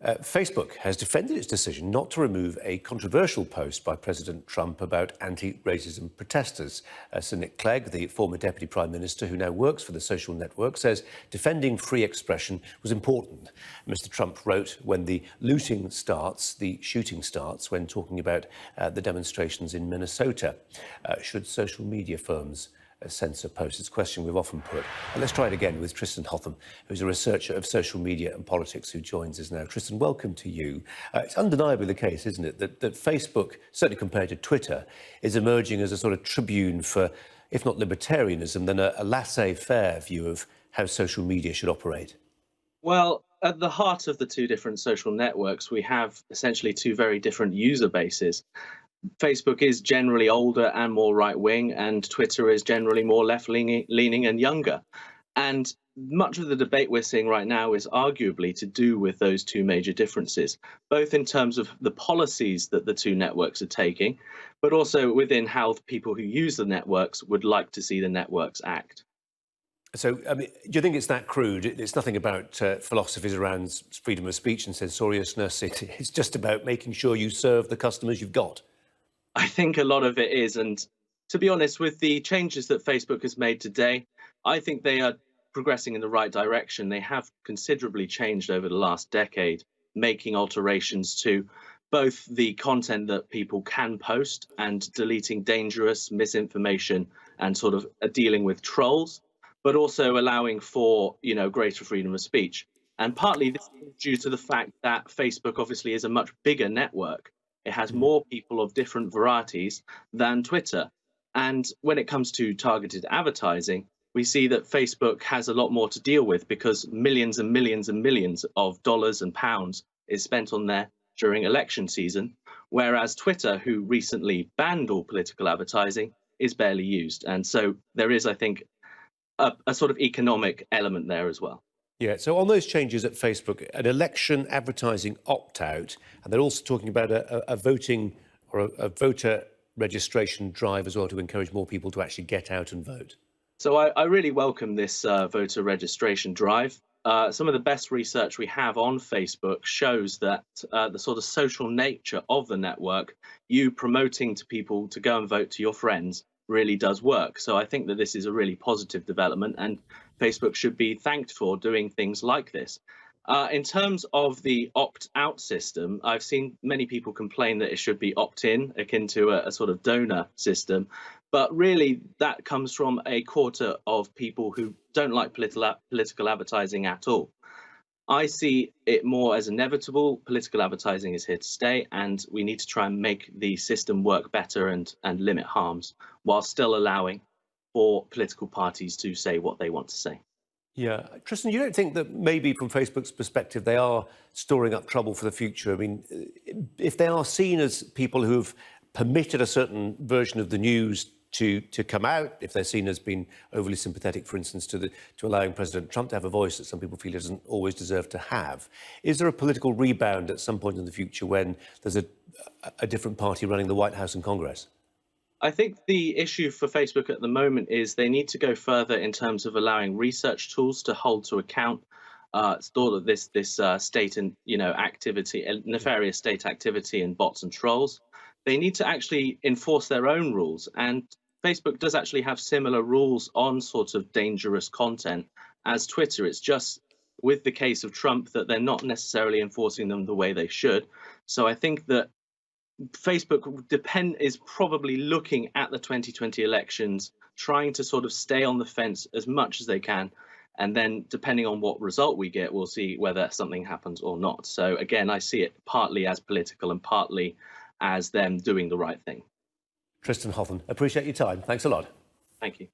Facebook has defended its decision not to remove a controversial post by President Trump about anti-racism protesters. Sir Nick Clegg, the former Deputy Prime Minister who now works for the social network, says defending free expression was important. Mr Trump wrote when the shooting starts, when talking about the demonstrations in Minnesota. Should social media firms censor posts? It's a question we've often put. And let's try it again with Tristan Hotham, who's a researcher of social media and politics, who joins us now. Tristan, welcome to you. It's undeniably the case, isn't it, that Facebook, certainly compared to Twitter, is emerging as a sort of tribune for, if not libertarianism, then a laissez-faire view of how social media should operate? Well, at the heart of the two different social networks, we have essentially two very different user bases. Facebook is generally older and more right-wing, and Twitter is generally more left-leaning and younger. And much of the debate we're seeing right now is arguably to do with those two major differences, both in terms of the policies that the two networks are taking, but also within how the people who use the networks would like to see the networks act. So, I mean, do you think it's that crude? It's nothing about philosophies around freedom of speech and censoriousness. It's just about making sure you serve the customers you've got. I think a lot of it is, and to be honest, with the changes that Facebook has made today, I think they are progressing in the right direction. They have considerably changed over the last decade, making alterations to both the content that people can post and deleting dangerous misinformation and sort of dealing with trolls, but also allowing for, greater freedom of speech. And partly this is due to the fact that Facebook obviously is a much bigger network. It has more people of different varieties than Twitter. And when it comes to targeted advertising, we see that Facebook has a lot more to deal with because millions and millions and millions of dollars and pounds is spent on there during election season, whereas Twitter, who recently banned all political advertising, is barely used. And so there is, I think, a sort of economic element there as well. Yeah, so on those changes at Facebook, an election advertising opt-out, and they're also talking about a voting or a voter registration drive as well to encourage more people to actually get out and vote. So I really welcome this voter registration drive. Some of the best research we have on Facebook shows that the sort of social nature of the network, you promoting to people to go and vote to your friends, really does work. So I think that this is a really positive development, and Facebook should be thanked for doing things like this. In terms of the opt-out system, I've seen many people complain that it should be opt-in, akin to a sort of donor system. But really, that comes from a quarter of people who don't like political advertising at all. I see it more as inevitable. Political advertising is here to stay, and we need to try and make the system work better and limit harms while still allowing for political parties to say what they want to say. Yeah. Tristan, you don't think that maybe from Facebook's perspective they are storing up trouble for the future? I mean, if they are seen as people who've permitted a certain version of the news to come out, if they're seen as being overly sympathetic, for instance, to allowing President Trump to have a voice that some people feel he doesn't always deserve to have, is there a political rebound at some point in the future when there's a different party running the White House and Congress? I think the issue for Facebook at the moment is they need to go further in terms of allowing research tools to hold to account all of this state and activity, nefarious state activity and bots and trolls. They need to actually enforce their own rules, and Facebook does actually have similar rules on sort of dangerous content as Twitter. It's just with the case of Trump that they're not necessarily enforcing them the way they should. So I think that Facebook is probably looking at the 2020 elections, trying to sort of stay on the fence as much as they can. And then depending on what result we get, we'll see whether something happens or not. So again, I see it partly as political and partly as them doing the right thing. Tristan Hotham, appreciate your time. Thanks a lot. Thank you.